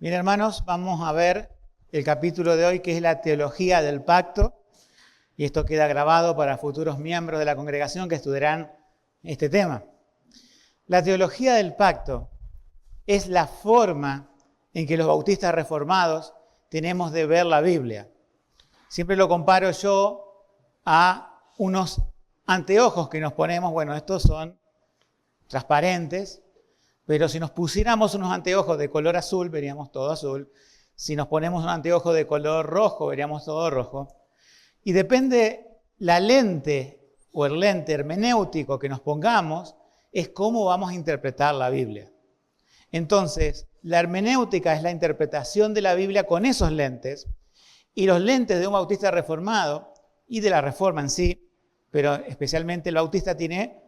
Bien, hermanos, vamos a ver el capítulo de hoy, que es la teología del pacto. Y esto queda grabado para futuros miembros de la congregación que estudiarán este tema. La teología del pacto es la forma en que los bautistas reformados tenemos de ver la Biblia. Siempre lo comparo yo a unos anteojos que nos ponemos. Bueno, estos son transparentes, pero si nos pusiéramos unos anteojos de color azul, veríamos todo azul. Si nos ponemos un anteojo de color rojo, veríamos todo rojo. Y depende la lente o el lente hermenéutico que nos pongamos, es cómo vamos a interpretar la Biblia. Entonces, la hermenéutica es la interpretación de la Biblia con esos lentes, y los lentes de un bautista reformado y de la Reforma en sí, pero especialmente el bautista tiene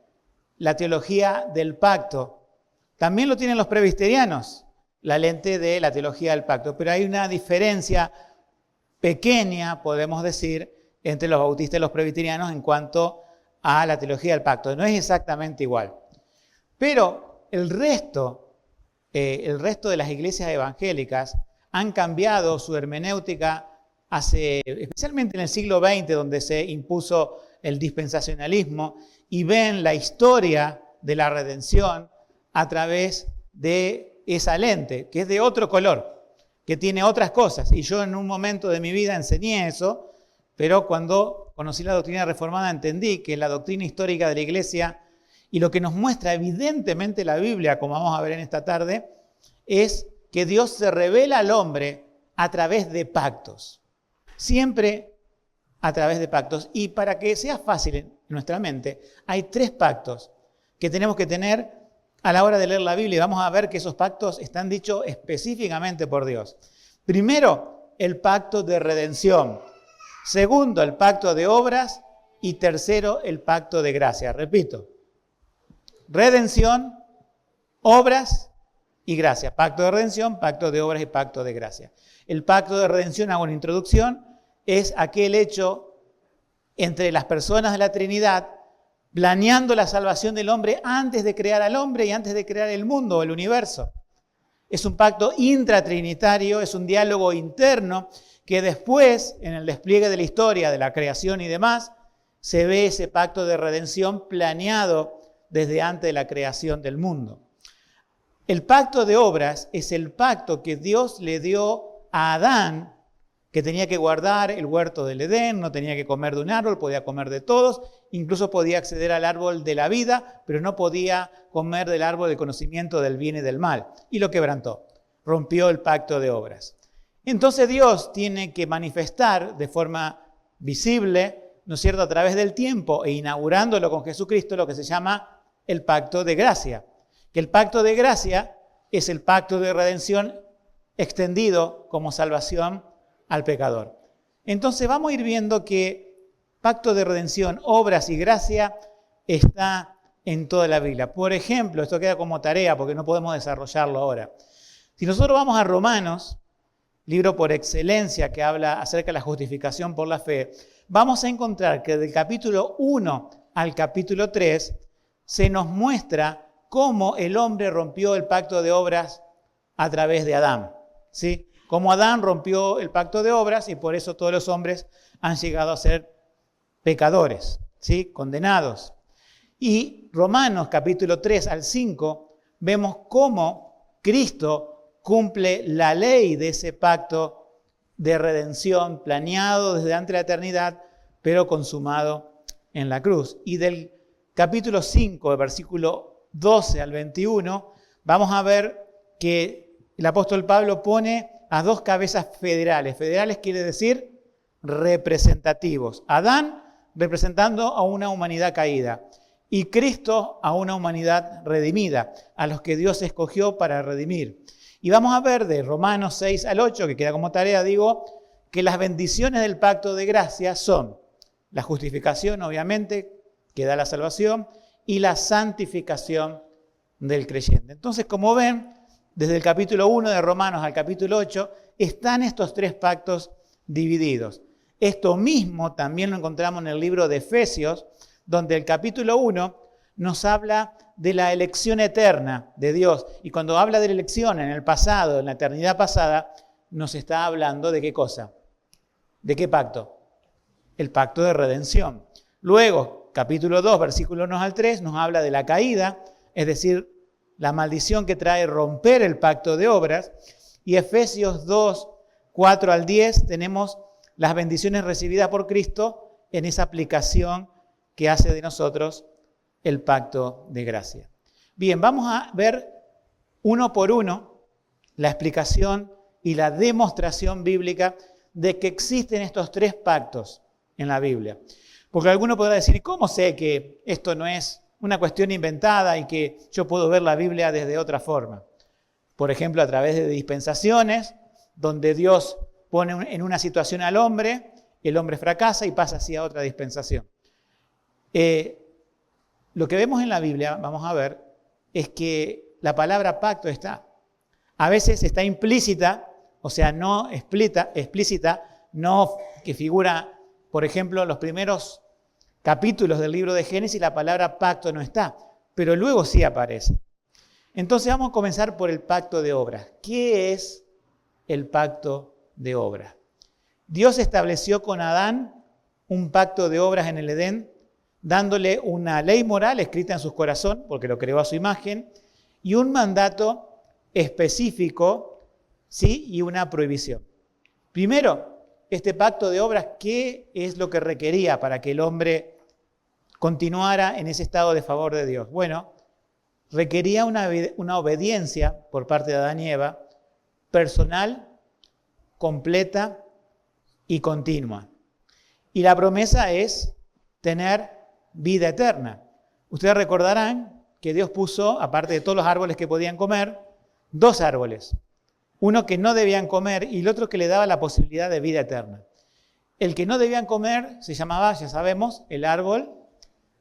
la teología del pacto. También lo tienen los presbiterianos, la lente de la teología del pacto, pero hay una diferencia pequeña, podemos decir, entre los bautistas y los presbiterianos en cuanto a la teología del pacto. No es exactamente igual. Pero el resto de las iglesias evangélicas han cambiado su hermenéutica especialmente en el siglo XX, donde se impuso el dispensacionalismo, y ven la historia de la redención a través de esa lente, que es de otro color, que tiene otras cosas. Y yo en un momento de mi vida enseñé eso, pero cuando conocí la doctrina reformada entendí que la doctrina histórica de la iglesia y lo que nos muestra evidentemente la Biblia, como vamos a ver en esta tarde, es que Dios se revela al hombre a través de pactos. Siempre a través de pactos. Y para que sea fácil en nuestra mente, hay 3 pactos que tenemos que tener a la hora de leer la Biblia. Y vamos a ver que esos pactos están dichos específicamente por Dios. Primero, el pacto de redención. Segundo, el pacto de obras. Y tercero, el pacto de gracia. Repito, redención, obras y gracia. Pacto de redención, pacto de obras y pacto de gracia. El pacto de redención, hago una introducción, es aquel hecho entre las personas de la Trinidad planeando la salvación del hombre antes de crear al hombre y antes de crear el mundo o el universo. Es un pacto intratrinitario, es un diálogo interno que después, en el despliegue de la historia, de la creación y demás, se ve ese pacto de redención planeado desde antes de la creación del mundo. El pacto de obras es el pacto que Dios le dio a Adán, que tenía que guardar el huerto del Edén, no tenía que comer de un árbol, podía comer de todos, incluso podía acceder al árbol de la vida, pero no podía comer del árbol del conocimiento del bien y del mal. Y lo quebrantó, rompió el pacto de obras. Entonces Dios tiene que manifestar de forma visible, ¿no es cierto?, a través del tiempo e inaugurándolo con Jesucristo, lo que se llama el pacto de gracia. Que el pacto de gracia es el pacto de redención extendido como salvación al pecador. Entonces vamos a ir viendo que pacto de redención, obras y gracia está en toda la Biblia. Por ejemplo, esto queda como tarea porque no podemos desarrollarlo ahora. Si nosotros vamos a Romanos, libro por excelencia que habla acerca de la justificación por la fe, vamos a encontrar que del capítulo 1 al capítulo 3 se nos muestra cómo el hombre rompió el pacto de obras a través de Adán, ¿sí? Cómo Adán rompió el pacto de obras y por eso todos los hombres han llegado a ser pecadores, ¿sí?, condenados. Y Romanos capítulo 3 al 5 vemos cómo Cristo cumple la ley de ese pacto de redención planeado desde antes de la eternidad, pero consumado en la cruz. Y del capítulo 5, del versículo 12 al 21, vamos a ver que el apóstol Pablo pone a 2 cabezas federales. Federales quiere decir representativos. Adán representando a una humanidad caída y Cristo a una humanidad redimida, a los que Dios escogió para redimir. Y vamos a ver de Romanos 6 al 8, que queda como tarea, digo, que las bendiciones del pacto de gracia son la justificación, obviamente, que da la salvación, y la santificación del creyente. Entonces, como ven, desde el capítulo 1 de Romanos al capítulo 8, están estos 3 pactos divididos. Esto mismo también lo encontramos en el libro de Efesios, donde el capítulo 1 nos habla de la elección eterna de Dios. Y cuando habla de la elección en el pasado, en la eternidad pasada, nos está hablando de qué cosa. ¿De qué pacto? El pacto de redención. Luego, capítulo 2, versículo 1 al 3, nos habla de la caída, es decir, la maldición que trae romper el pacto de obras. Y Efesios 2, 4 al 10, tenemos las bendiciones recibidas por Cristo en esa aplicación que hace de nosotros el pacto de gracia. Bien, vamos a ver uno por uno la explicación y la demostración bíblica de que existen estos tres pactos en la Biblia. Porque alguno podrá decir, ¿cómo sé que esto no es una cuestión inventada y que yo puedo ver la Biblia desde otra forma? Por ejemplo, a través de dispensaciones, donde Dios pone en una situación al hombre, el hombre fracasa y pasa así a otra dispensación. Lo que vemos en la Biblia, vamos a ver, es que la palabra pacto está. A veces está implícita, o sea, no explícita, no que figura, por ejemplo, en los primeros capítulos del libro de Génesis, la palabra pacto no está, pero luego sí aparece. Entonces vamos a comenzar por el pacto de obras. ¿Qué es el pacto de obras? Dios estableció con Adán un pacto de obras en el Edén, dándole una ley moral escrita en su corazón, porque lo creó a su imagen, y un mandato específico, ¿sí? Y una prohibición. Primero, este pacto de obras, ¿qué es lo que requería para que el hombre continuara en ese estado de favor de Dios? Bueno, requería una obediencia por parte de Adán y Eva, personal, completa y continua. Y la promesa es tener vida eterna. Ustedes recordarán que Dios puso, aparte de todos los árboles que podían comer, dos árboles. Uno que no debían comer y el otro que le daba la posibilidad de vida eterna. El que no debían comer se llamaba, ya sabemos, el árbol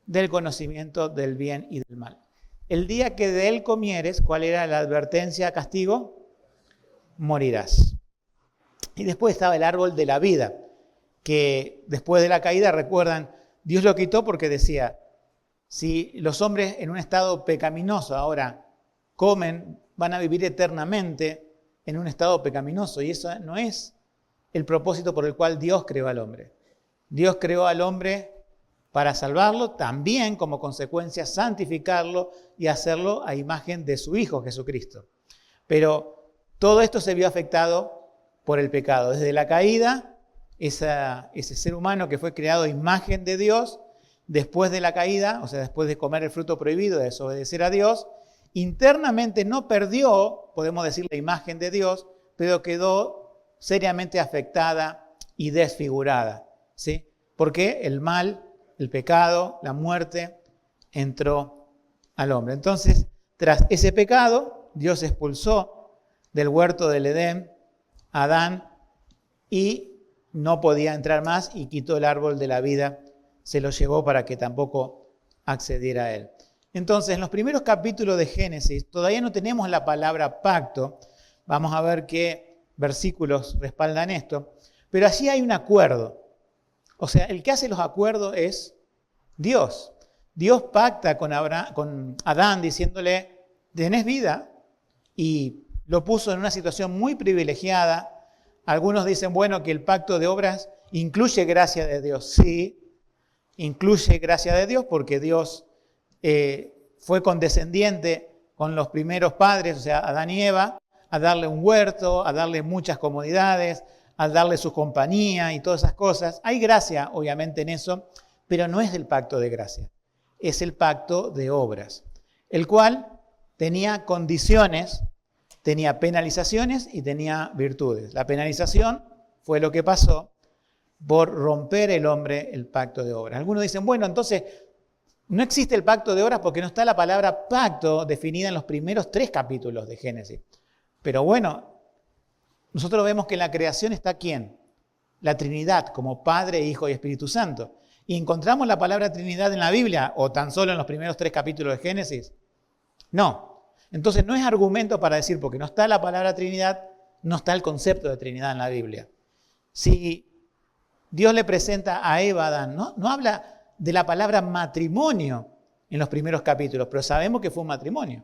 del conocimiento del bien y del mal. El día que de él comieres, ¿cuál era la advertencia, castigo? Morirás. Y después estaba el árbol de la vida, que después de la caída, recuerdan, Dios lo quitó porque decía, si los hombres en un estado pecaminoso ahora comen, van a vivir eternamente en un estado pecaminoso. Y eso no es el propósito por el cual Dios creó al hombre. Dios creó al hombre para salvarlo, también como consecuencia santificarlo y hacerlo a imagen de su Hijo Jesucristo. Pero todo esto se vio afectado por el pecado. Desde la caída, ese ser humano que fue creado a imagen de Dios, después de la caída, o sea, después de comer el fruto prohibido, de desobedecer a Dios, internamente no perdió, podemos decir, la imagen de Dios, pero quedó seriamente afectada y desfigurada, ¿sí? Porque el mal, el pecado, la muerte, entró al hombre. Entonces, tras ese pecado, Dios expulsó del huerto del Edén a Adán y no podía entrar más y quitó el árbol de la vida, se lo llevó para que tampoco accediera a él. Entonces, en los primeros capítulos de Génesis, todavía no tenemos la palabra pacto, vamos a ver qué versículos respaldan esto, pero allí hay un acuerdo. O sea, el que hace los acuerdos es Dios. Dios pacta con Adán diciéndole, tenés vida, y lo puso en una situación muy privilegiada. Algunos dicen, bueno, que el pacto de obras incluye gracia de Dios. Sí, incluye gracia de Dios porque Dios fue condescendiente con los primeros padres, o sea, Adán y Eva, a darle un huerto, a darle muchas comodidades, a darle su compañía y todas esas cosas. Hay gracia, obviamente, en eso, pero no es el pacto de gracia. Es el pacto de obras, el cual tenía condiciones, tenía penalizaciones y tenía virtudes. La penalización fue lo que pasó por romper el hombre el pacto de obras. Algunos dicen, bueno, entonces no existe el pacto de obras porque no está la palabra pacto definida en los primeros 3 capítulos de Génesis. Pero bueno, nosotros vemos que en la creación está ¿quién? La Trinidad, como Padre, Hijo y Espíritu Santo. ¿Y encontramos la palabra Trinidad en la Biblia o tan solo en los primeros 3 capítulos de Génesis? No. Entonces no es argumento para decir, porque no está la palabra Trinidad, no está el concepto de Trinidad en la Biblia. Si Dios le presenta a Eva a Adán, no habla de la palabra matrimonio en los primeros capítulos, pero sabemos que fue un matrimonio.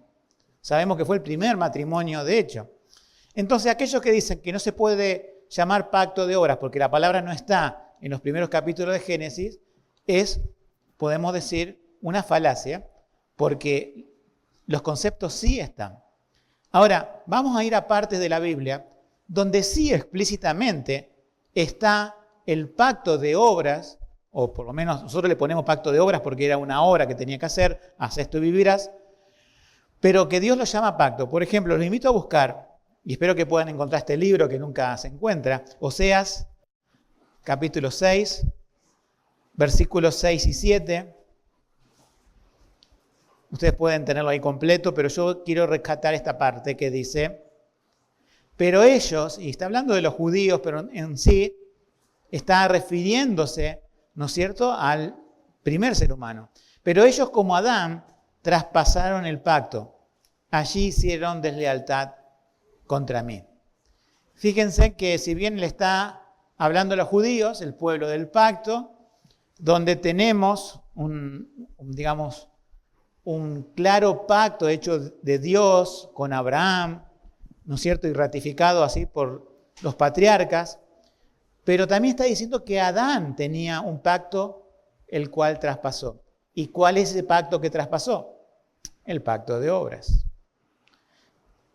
Sabemos que fue el primer matrimonio de hecho. Entonces, aquellos que dicen que no se puede llamar pacto de obras porque la palabra no está en los primeros capítulos de Génesis, podemos decir, una falacia, porque los conceptos sí están. Ahora, vamos a ir a partes de la Biblia donde sí explícitamente está el pacto de obras, o por lo menos nosotros le ponemos pacto de obras porque era una obra que tenía que hacer, haz esto y vivirás, pero que Dios lo llama pacto. Por ejemplo, los invito a buscar, y espero que puedan encontrar este libro que nunca se encuentra, Oseas, capítulo 6, versículos 6 y 7. Ustedes pueden tenerlo ahí completo, pero yo quiero rescatar esta parte que dice, pero ellos, y está hablando de los judíos, pero en sí está refiriéndose, ¿no es cierto?, al primer ser humano. Pero ellos como Adán traspasaron el pacto. Allí hicieron deslealtad contra mí. Fíjense que si bien le está hablando a los judíos, el pueblo del pacto, donde tenemos un claro pacto hecho de Dios con Abraham, ¿no es cierto?, y ratificado así por los patriarcas, pero también está diciendo que Adán tenía un pacto el cual traspasó. ¿Y cuál es ese pacto que traspasó? El pacto de obras.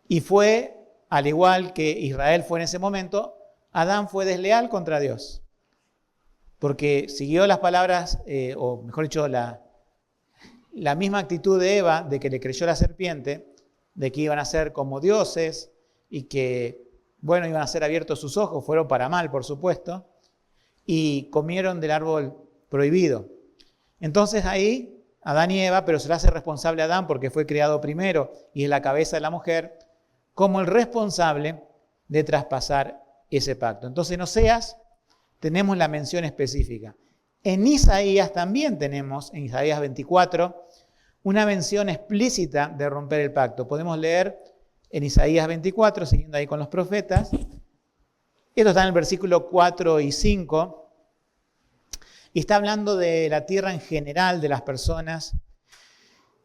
Y fue, al igual que Israel fue en ese momento, Adán fue desleal contra Dios. Porque siguió las palabras, o mejor dicho, la misma actitud de Eva, de que le creyó la serpiente, de que iban a ser como dioses y que, bueno, iban a ser abiertos sus ojos, fueron para mal, por supuesto, y comieron del árbol prohibido. Entonces ahí, Adán y Eva, pero se le hace responsable a Adán porque fue creado primero y es la cabeza de la mujer, como el responsable de traspasar ese pacto. Entonces en Oseas tenemos la mención específica. En Isaías también tenemos, en Isaías 24, una mención explícita de romper el pacto. Podemos leer en Isaías 24, siguiendo ahí con los profetas. Esto está en el versículo 4 y 5. Y está hablando de la tierra en general, de las personas.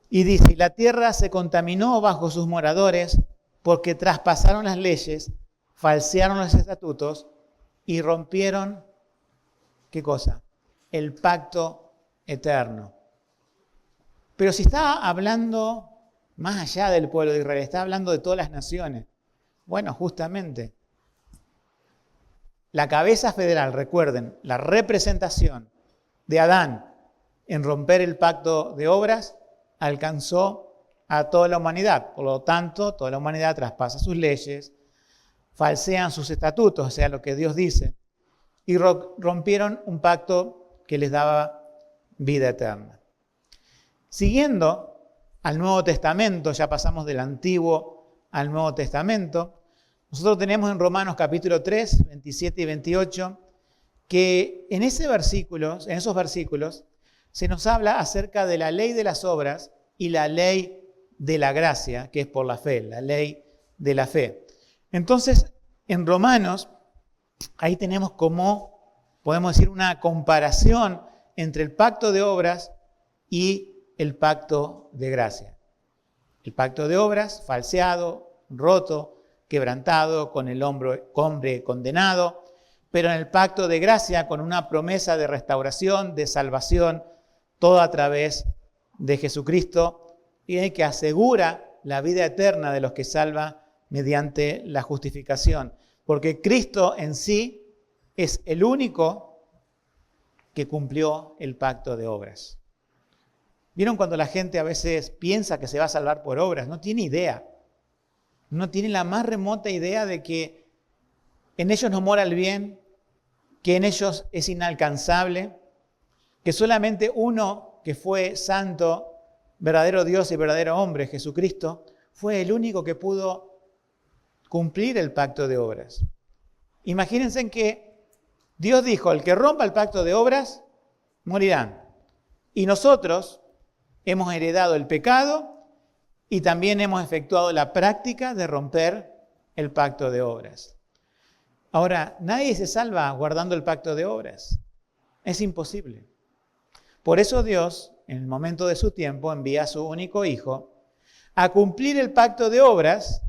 Y dice, la tierra se contaminó bajo sus moradores porque traspasaron las leyes, falsearon los estatutos y rompieron, ¿qué cosa? El pacto eterno. Pero si está hablando más allá del pueblo de Israel, está hablando de todas las naciones. Bueno, justamente, la cabeza federal, recuerden, la representación de Adán en romper el pacto de obras alcanzó a toda la humanidad. Por lo tanto, toda la humanidad traspasa sus leyes, falsean sus estatutos, o sea, lo que Dios dice, y rompieron un pacto que les daba vida eterna. Siguiendo al Nuevo Testamento, ya pasamos del Antiguo al Nuevo Testamento, nosotros tenemos en Romanos capítulo 3, 27 y 28, que en esos versículos, se nos habla acerca de la ley de las obras y la ley de la gracia, que es por la fe, la ley de la fe. Entonces, en Romanos, ahí tenemos como, podemos decir, una comparación entre el pacto de obras y el pacto de gracia. El pacto de obras, falseado, roto, quebrantado, con el hombre condenado, pero en el pacto de gracia con una promesa de restauración, de salvación, todo a través de Jesucristo, y que asegura la vida eterna de los que salva mediante la justificación. Porque Cristo en sí es el único que cumplió el pacto de obras. ¿Vieron cuando la gente a veces piensa que se va a salvar por obras? No tiene idea. No tiene la más remota idea de que en ellos no mora el bien, que en ellos es inalcanzable, que solamente uno que fue santo, verdadero Dios y verdadero hombre, Jesucristo, fue el único que pudo cumplir el pacto de obras. Imagínense que Dios dijo, el que rompa el pacto de obras, morirán. Y nosotros hemos heredado el pecado y también hemos efectuado la práctica de romper el pacto de obras. Ahora, nadie se salva guardando el pacto de obras. Es imposible. Por eso Dios, en el momento de su tiempo, envía a su único Hijo a cumplir el pacto de obras.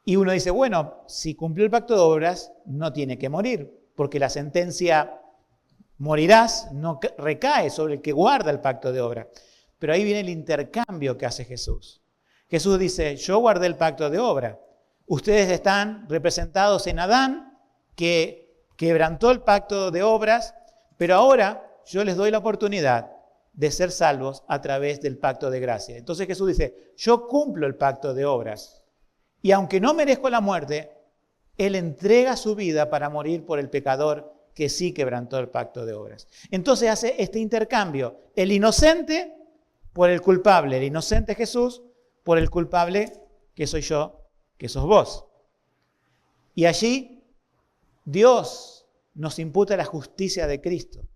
Y uno dice, bueno, si cumplió el pacto de obras, no tiene que morir, porque la sentencia morirás no recae sobre el que guarda el pacto de obras. Pero ahí viene el intercambio que hace Jesús. Jesús dice, yo guardé el pacto de obra. Ustedes están representados en Adán, que quebrantó el pacto de obras, pero ahora yo les doy la oportunidad de ser salvos a través del pacto de gracia. Entonces Jesús dice, yo cumplo el pacto de obras. Y aunque no merezco la muerte, Él entrega su vida para morir por el pecador que sí quebrantó el pacto de obras. Entonces hace este intercambio, el inocente por el culpable, el inocente Jesús por el culpable que soy yo, que sos vos. Y allí Dios nos imputa la justicia de Cristo,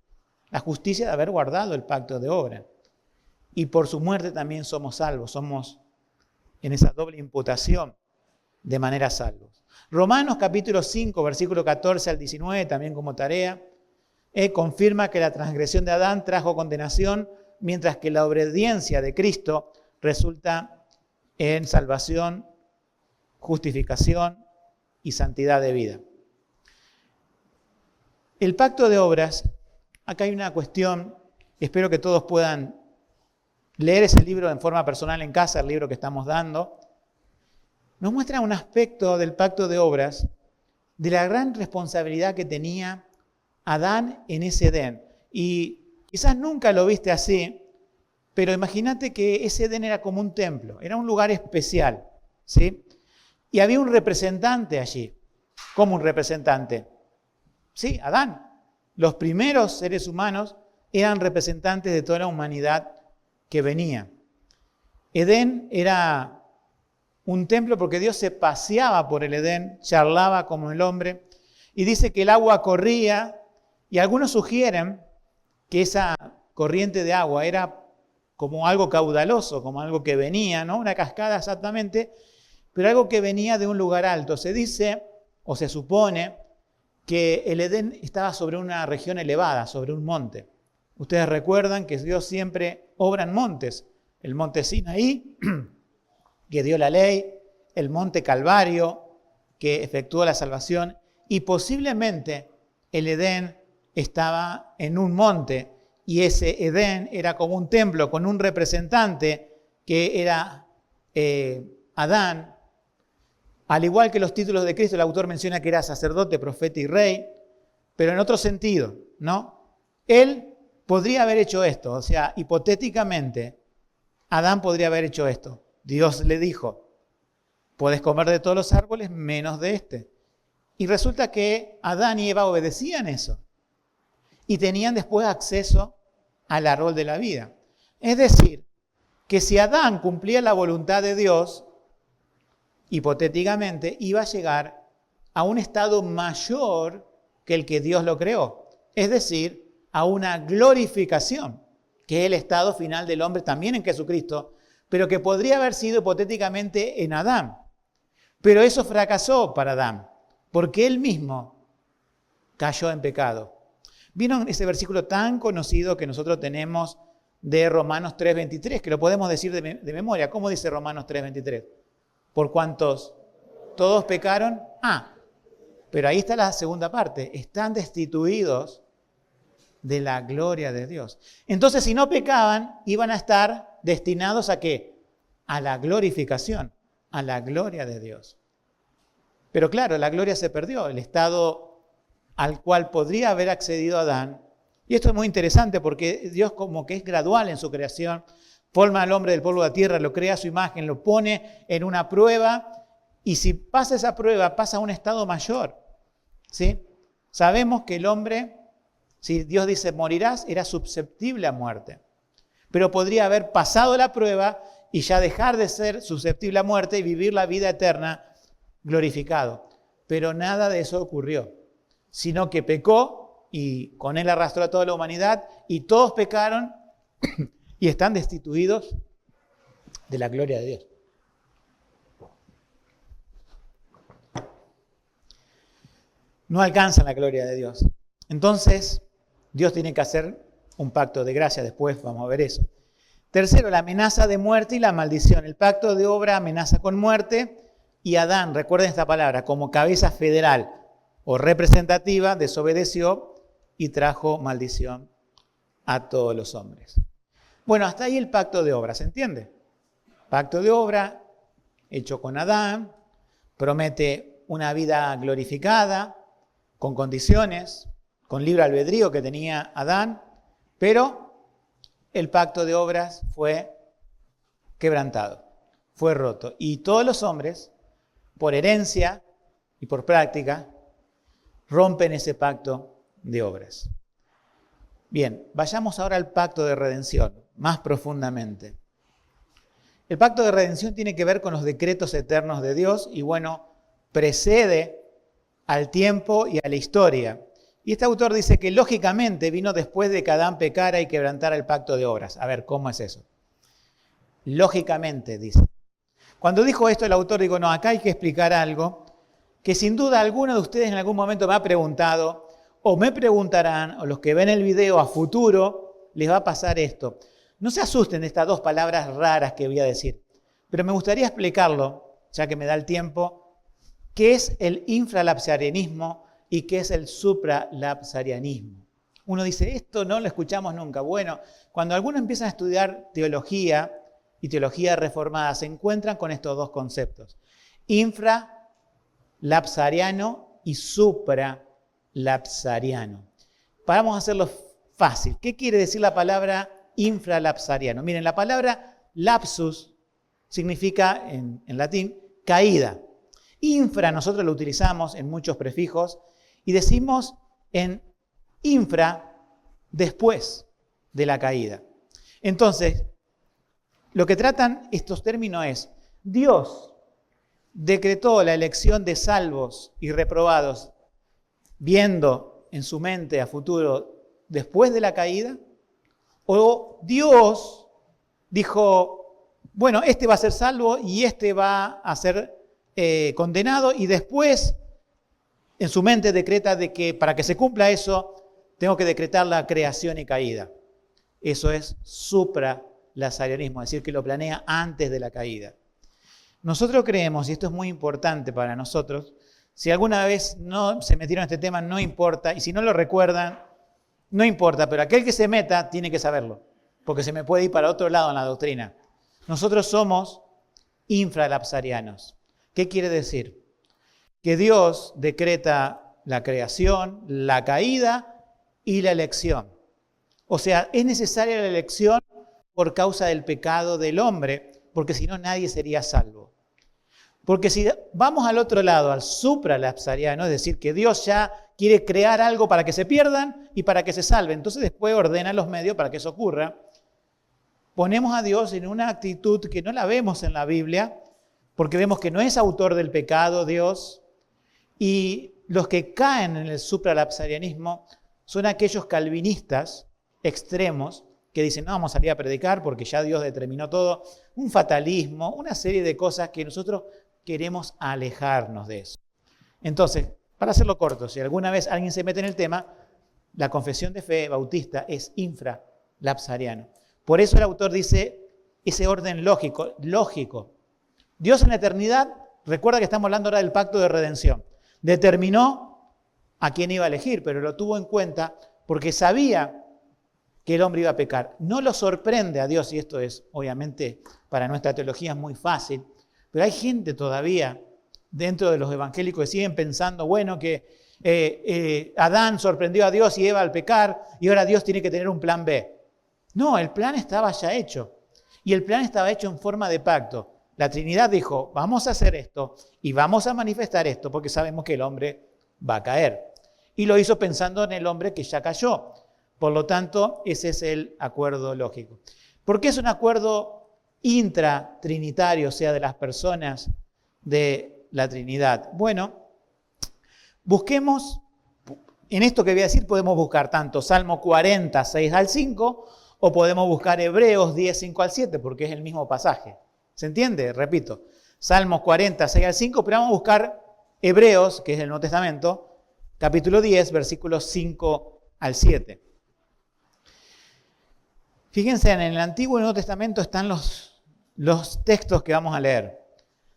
la justicia de haber guardado el pacto de obra. Y por su muerte también somos salvos, somos en esa doble imputación de manera salvos. Romanos capítulo 5, versículo 14 al 19, también como tarea, confirma que la transgresión de Adán trajo condenación, mientras que la obediencia de Cristo resulta en salvación, justificación y santidad de vida. El pacto de obras, acá hay una cuestión, espero que todos puedan leer ese libro en forma personal en casa, el libro que estamos dando. Nos muestra un aspecto del pacto de obras, de la gran responsabilidad que tenía Adán en ese Edén. Y quizás nunca lo viste así, pero imagínate que ese Edén era como un templo, era un lugar especial, ¿sí? Y había un representante allí. ¿Cómo un representante? Sí, Adán. Los primeros seres humanos eran representantes de toda la humanidad que venía. Edén era un templo porque Dios se paseaba por el Edén, charlaba como el hombre, y dice que el agua corría, y algunos sugieren que esa corriente de agua era como algo caudaloso, como algo que venía, ¿no? Una cascada exactamente, pero algo que venía de un lugar alto. Se dice, o se supone, que el Edén estaba sobre una región elevada, sobre un monte. Ustedes recuerdan que Dios siempre obra en montes. El monte Sinaí, que dio la ley, el monte Calvario, que efectuó la salvación, y posiblemente el Edén estaba en un monte, y ese Edén era como un templo con un representante que era Adán. Al igual que los títulos de Cristo, el autor menciona que era sacerdote, profeta y rey, pero en otro sentido, ¿no? Él podría haber hecho esto, o sea, hipotéticamente, Adán podría haber hecho esto. Dios le dijo, puedes comer de todos los árboles menos de este. Y resulta que Adán y Eva obedecían eso. Y tenían después acceso al árbol de la vida. Es decir, que si Adán cumplía la voluntad de Dios, hipotéticamente iba a llegar a un estado mayor que el que Dios lo creó. Es decir, a una glorificación, que es el estado final del hombre también en Jesucristo, pero que podría haber sido hipotéticamente en Adán. Pero eso fracasó para Adán, porque él mismo cayó en pecado. ¿Vieron ese versículo tan conocido que nosotros tenemos de Romanos 3:23? Que lo podemos decir de memoria. ¿Cómo dice Romanos 3:23? ¿Por cuantos todos pecaron? Pero ahí está la segunda parte. Están destituidos de la gloria de Dios. Entonces, si no pecaban, iban a estar destinados ¿a qué? A la glorificación, a la gloria de Dios. Pero claro, la gloria se perdió, el estado al cual podría haber accedido Adán. Y esto es muy interesante porque Dios como que es gradual en su creación, forma al hombre del polvo de la tierra, lo crea a su imagen, lo pone en una prueba, y si pasa esa prueba, pasa a un estado mayor, ¿sí? Sabemos que el hombre, si Dios dice morirás, era susceptible a muerte. Pero podría haber pasado la prueba y ya dejar de ser susceptible a muerte y vivir la vida eterna glorificado. Pero nada de eso ocurrió, sino que pecó y con él arrastró a toda la humanidad y todos pecaron y están destituidos de la gloria de Dios. No alcanzan la gloria de Dios. Entonces, Dios tiene que hacer un pacto de gracia, después vamos a ver eso. Tercero, la amenaza de muerte y la maldición. El pacto de obra amenaza con muerte y Adán, recuerden esta palabra, como cabeza federal o representativa, desobedeció y trajo maldición a todos los hombres. Bueno, hasta ahí el pacto de obra, ¿se entiende? Pacto de obra hecho con Adán, promete una vida glorificada, con condiciones, con libre albedrío que tenía Adán, pero el pacto de obras fue quebrantado, fue roto. Y todos los hombres, por herencia y por práctica, rompen ese pacto de obras. Bien, vayamos ahora al pacto de redención, más profundamente. El pacto de redención tiene que ver con los decretos eternos de Dios y bueno, precede al tiempo y a la historia. Y este autor dice que lógicamente vino después de que Adán pecara y quebrantara el pacto de obras. A ver, ¿cómo es eso? Lógicamente, dice. Cuando dijo esto el autor, digo, no, acá hay que explicar algo que sin duda alguno de ustedes en algún momento me ha preguntado, o me preguntarán, o los que ven el video a futuro, les va a pasar esto. No se asusten de estas dos palabras raras que voy a decir, pero me gustaría explicarlo, ya que me da el tiempo, qué es el infralapsarianismo y qué es el supralapsarianismo. Uno dice, esto no lo escuchamos nunca. Bueno, cuando algunos empiezan a estudiar teología y teología reformada, se encuentran con estos dos conceptos. Infralapsariano y supralapsariano. Vamos a hacerlo fácil. ¿Qué quiere decir la palabra infralapsariano? Miren, la palabra lapsus significa, en latín, caída. Infra nosotros lo utilizamos en muchos prefijos y decimos en infra después de la caída. Entonces, lo que tratan estos términos es, Dios decretó la elección de salvos y reprobados viendo en su mente a futuro después de la caída, o Dios dijo, bueno, este va a ser salvo y este va a ser condenado y después en su mente decreta de que para que se cumpla eso tengo que decretar la creación y caída. Eso es supralapsarianismo, es decir, que lo planea antes de la caída. Nosotros creemos, y esto es muy importante para nosotros, si alguna vez no se metieron en este tema, no importa, y si no lo recuerdan, no importa, pero aquel que se meta tiene que saberlo, porque se me puede ir para otro lado en la doctrina. Nosotros somos infralapsarianos. ¿Qué quiere decir? Que Dios decreta la creación, la caída y la elección. O sea, es necesaria la elección por causa del pecado del hombre, porque si no nadie sería salvo. Porque si vamos al otro lado, al supralapsariano, es decir, que Dios ya quiere crear algo para que se pierdan y para que se salven, entonces después ordena los medios para que eso ocurra, ponemos a Dios en una actitud que no la vemos en la Biblia, porque vemos que no es autor del pecado Dios, y los que caen en el supralapsarianismo son aquellos calvinistas extremos que dicen, no vamos a salir a predicar porque ya Dios determinó todo, un fatalismo, una serie de cosas que nosotros queremos alejarnos de eso. Entonces, para hacerlo corto, si alguna vez alguien se mete en el tema, la confesión de fe bautista es infralapsariano. Por eso el autor dice ese orden lógico. Dios en la eternidad, recuerda que estamos hablando ahora del pacto de redención, determinó a quién iba a elegir, pero lo tuvo en cuenta porque sabía que el hombre iba a pecar. No lo sorprende a Dios, y esto es, obviamente, para nuestra teología es muy fácil, pero hay gente todavía dentro de los evangélicos que siguen pensando, bueno, que Adán sorprendió a Dios y Eva al pecar, y ahora Dios tiene que tener un plan B. No, el plan estaba ya hecho, y el plan estaba hecho en forma de pacto. La Trinidad dijo, vamos a hacer esto, y vamos a manifestar esto, porque sabemos que el hombre va a caer. Y lo hizo pensando en el hombre que ya cayó. Por lo tanto, ese es el acuerdo lógico. ¿Por qué es un acuerdo intratrinitario, o sea, de las personas de la Trinidad? Bueno, busquemos, en esto que voy a decir podemos buscar tanto Salmo 40, 6 al 5, o podemos buscar Hebreos 10, 5 al 7, porque es el mismo pasaje. ¿Se entiende? Repito, Salmos 40, 6 al 5, pero vamos a buscar Hebreos, que es el Nuevo Testamento, capítulo 10, versículos 5 al 7. Fíjense, en el Antiguo y Nuevo Testamento están los textos que vamos a leer.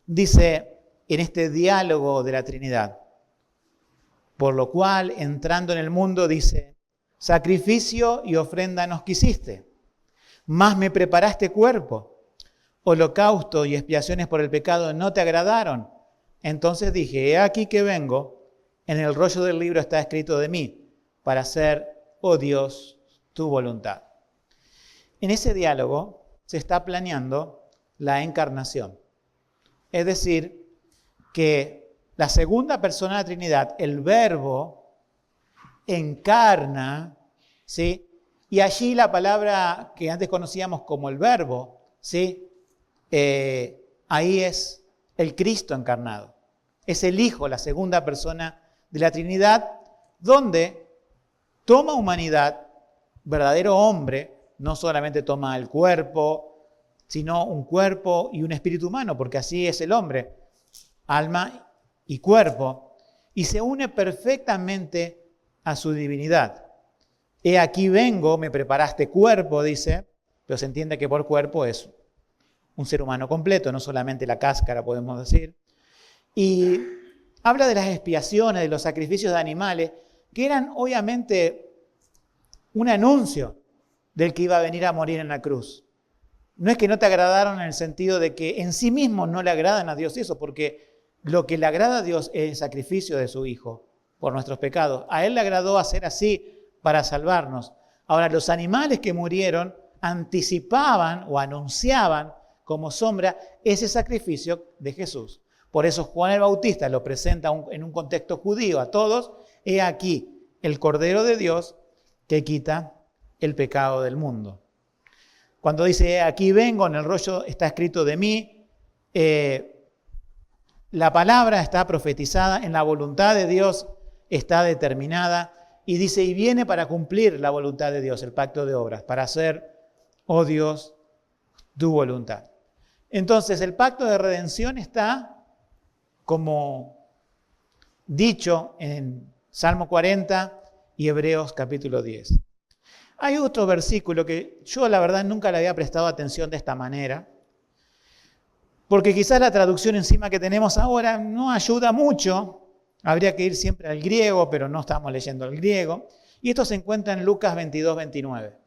Dice, en este diálogo de la Trinidad, por lo cual, entrando en el mundo, dice, sacrificio y ofrenda nos quisiste, mas me preparaste cuerpo, holocausto y expiaciones por el pecado no te agradaron. Entonces dije, he aquí que vengo, en el rollo del libro está escrito de mí, para hacer, oh Dios, tu voluntad. En ese diálogo se está planeando la encarnación. Es decir, que la segunda persona de la Trinidad, el Verbo, encarna, ¿sí? Y allí la palabra que antes conocíamos como el Verbo, ¿sí? Ahí es el Cristo encarnado. Es el Hijo, la segunda persona de la Trinidad, donde toma humanidad, verdadero hombre, no solamente toma el cuerpo, sino un cuerpo y un espíritu humano, porque así es el hombre, alma y cuerpo, y se une perfectamente a su divinidad. He aquí vengo, me preparaste cuerpo, dice, pero se entiende que por cuerpo es un ser humano completo, no solamente la cáscara, podemos decir. Y habla de las expiaciones, de los sacrificios de animales, que eran obviamente un anuncio del que iba a venir a morir en la cruz. No es que no te agradaron en el sentido de que en sí mismos no le agradan a Dios eso, porque lo que le agrada a Dios es el sacrificio de su Hijo por nuestros pecados. A Él le agradó hacer así para salvarnos. Ahora, los animales que murieron anticipaban o anunciaban como sombra ese sacrificio de Jesús. Por eso Juan el Bautista lo presenta en un contexto judío a todos. He aquí el Cordero de Dios que quita el pecado del mundo. Cuando dice, aquí vengo, en el rollo está escrito de mí, la palabra está profetizada, en la voluntad de Dios está determinada, y dice, y viene para cumplir la voluntad de Dios, el pacto de obras, para hacer, oh Dios, tu voluntad. Entonces, el pacto de redención está, como dicho en Salmo 40 y Hebreos capítulo 10. Hay otro versículo que yo la verdad nunca le había prestado atención de esta manera, porque quizás la traducción encima que tenemos ahora no ayuda mucho. Habría que ir siempre al griego, pero no estamos leyendo el griego. Y esto se encuentra en Lucas 22, 29.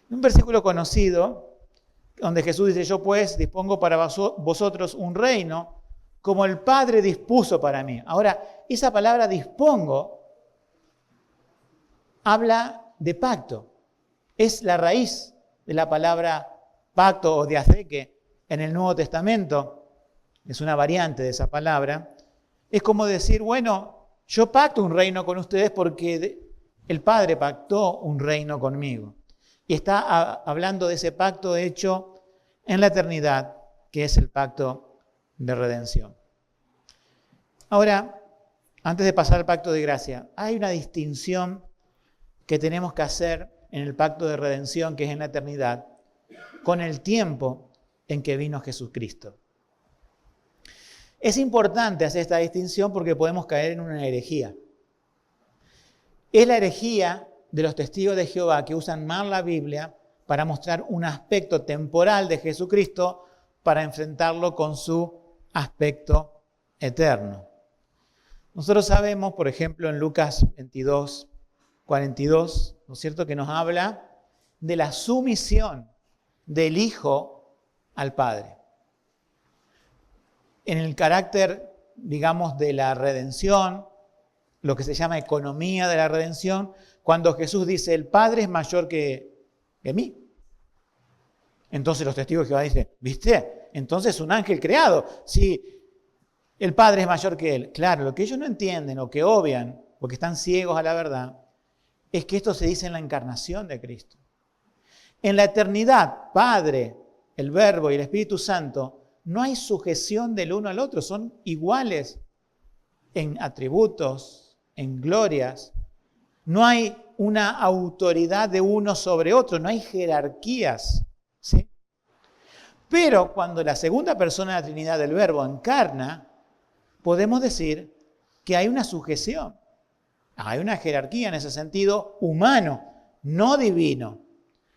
Un versículo conocido, donde Jesús dice, yo pues dispongo para vosotros un reino, como el Padre dispuso para mí. Ahora, esa palabra dispongo habla de pacto. Es la raíz de la palabra pacto o diatheke en el Nuevo Testamento. Es una variante de esa palabra. Es como decir, bueno, yo pacto un reino con ustedes porque el Padre pactó un reino conmigo. Y está hablando de ese pacto hecho en la eternidad, que es el pacto de redención. Ahora, antes de pasar al pacto de gracia, hay una distinción que tenemos que hacer en el pacto de redención, que es en la eternidad, con el tiempo en que vino Jesucristo. Es importante hacer esta distinción porque podemos caer en una herejía. Es la herejía de los testigos de Jehová que usan mal la Biblia para mostrar un aspecto temporal de Jesucristo para enfrentarlo con su aspecto eterno. Nosotros sabemos, por ejemplo, en Lucas 22, 42, ¿no es cierto?, que nos habla de la sumisión del Hijo al Padre. En el carácter, digamos, de la redención, lo que se llama economía de la redención, cuando Jesús dice, el Padre es mayor que mí. Entonces los testigos de Jehová dicen, ¿viste? Entonces es un ángel creado. Sí, el Padre es mayor que él. Claro, lo que ellos no entienden o que obvian, porque están ciegos a la verdad, es que esto se dice en la encarnación de Cristo. En la eternidad, Padre, el Verbo y el Espíritu Santo, no hay sujeción del uno al otro, son iguales en atributos, en glorias. No hay una autoridad de uno sobre otro, no hay jerarquías, ¿sí? Pero cuando la segunda persona de la Trinidad del Verbo encarna, podemos decir que hay una sujeción, hay una jerarquía en ese sentido humano, no divino.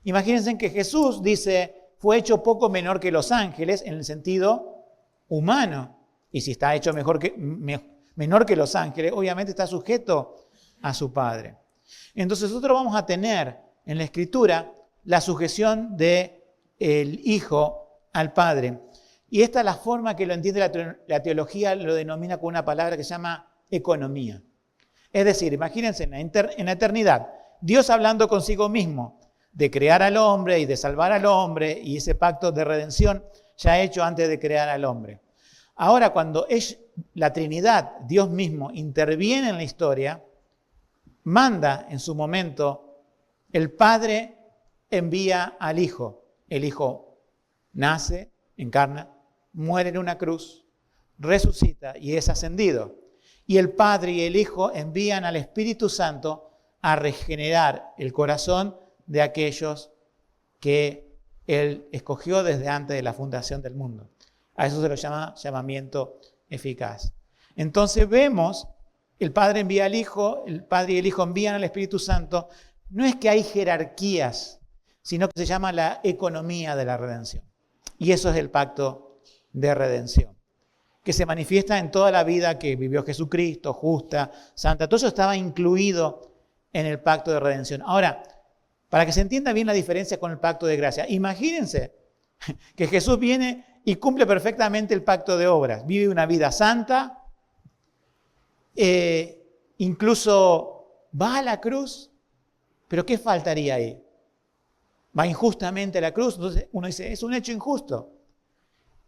Imagínense que Jesús dice, fue hecho poco menor que los ángeles en el sentido humano. Y si está hecho menor que los ángeles, obviamente está sujeto a su Padre. Entonces nosotros vamos a tener en la Escritura la sujeción del Hijo al Padre. Y esta es la forma que lo entiende la teología, lo denomina con una palabra que se llama economía. Es decir, imagínense en la eternidad, Dios hablando consigo mismo de crear al hombre y de salvar al hombre y ese pacto de redención ya hecho antes de crear al hombre. Ahora, cuando la Trinidad, Dios mismo, interviene en la historia, manda en su momento, el Padre envía al Hijo. El Hijo nace, encarna, muere en una cruz, resucita y es ascendido. Y el Padre y el Hijo envían al Espíritu Santo a regenerar el corazón de aquellos que Él escogió desde antes de la fundación del mundo. A eso se lo llama llamamiento eficaz. Entonces vemos, el Padre envía al Hijo, el Padre y el Hijo envían al Espíritu Santo. No es que hay jerarquías, sino que se llama la economía de la redención. Y eso es el pacto de redención, que se manifiesta en toda la vida que vivió Jesucristo, justa, santa. Todo eso estaba incluido en el pacto de redención. Ahora, para que se entienda bien la diferencia con el pacto de gracia, imagínense que Jesús viene y cumple perfectamente el pacto de obras. Vive una vida santa, incluso va a la cruz, pero ¿qué faltaría ahí? Va injustamente a la cruz, entonces uno dice, es un hecho injusto.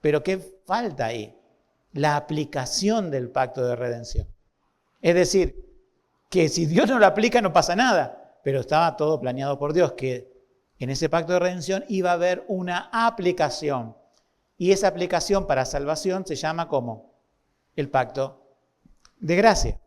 Pero ¿qué falta ahí? La aplicación del pacto de redención. Es decir, que si Dios no lo aplica no pasa nada, pero estaba todo planeado por Dios, que en ese pacto de redención iba a haber una aplicación. Y esa aplicación para salvación se llama ¿cómo? El pacto de gracia.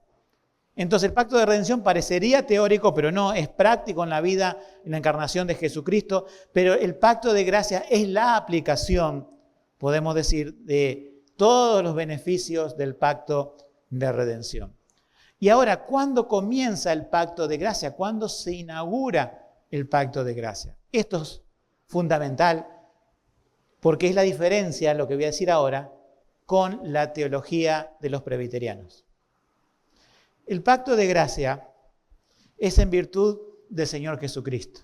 Entonces el pacto de redención parecería teórico, pero no, es práctico en la vida, en la encarnación de Jesucristo, pero el pacto de gracia es la aplicación, podemos decir, de todos los beneficios del pacto de redención. Y ahora, ¿cuándo comienza el pacto de gracia? ¿Cuándo se inaugura el pacto de gracia? Esto es fundamental porque es la diferencia, lo que voy a decir ahora, con la teología de los presbiterianos. El pacto de gracia es en virtud del Señor Jesucristo.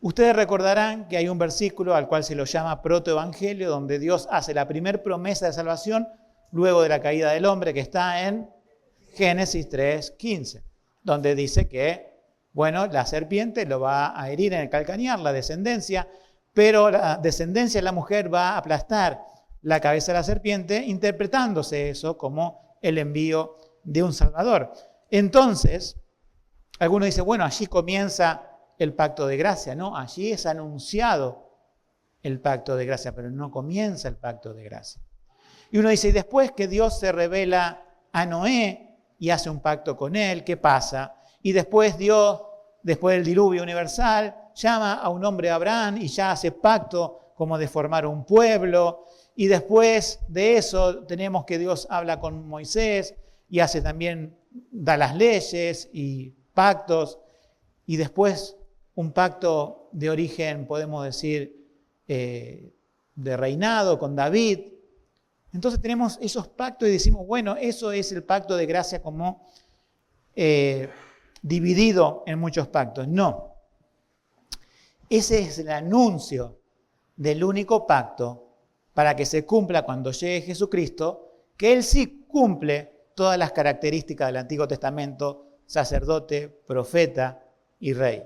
Ustedes recordarán que hay un versículo al cual se lo llama protoevangelio, donde Dios hace la primera promesa de salvación luego de la caída del hombre, que está en Génesis 3:15, donde dice que, bueno, la serpiente lo va a herir en el calcañar, la descendencia, pero la descendencia de la mujer va a aplastar la cabeza de la serpiente, interpretándose eso como el envío de un Salvador. Entonces, algunos dicen, bueno, allí comienza el pacto de gracia, ¿no? Allí es anunciado el pacto de gracia, pero no comienza el pacto de gracia. Y uno dice, y después que Dios se revela a Noé y hace un pacto con él, ¿qué pasa? Y después Dios, después del diluvio universal, llama a un hombre Abraham y ya hace pacto como de formar un pueblo. Y después de eso tenemos que Dios habla con Moisés y hace también, da las leyes y pactos. Y después un pacto de origen, podemos decir, de reinado con David. Entonces tenemos esos pactos y decimos, bueno, eso es el pacto de gracia como dividido en muchos pactos. No. Ese es el anuncio del único pacto para que se cumpla cuando llegue Jesucristo, que Él sí cumple todas las características del Antiguo Testamento, sacerdote, profeta y rey.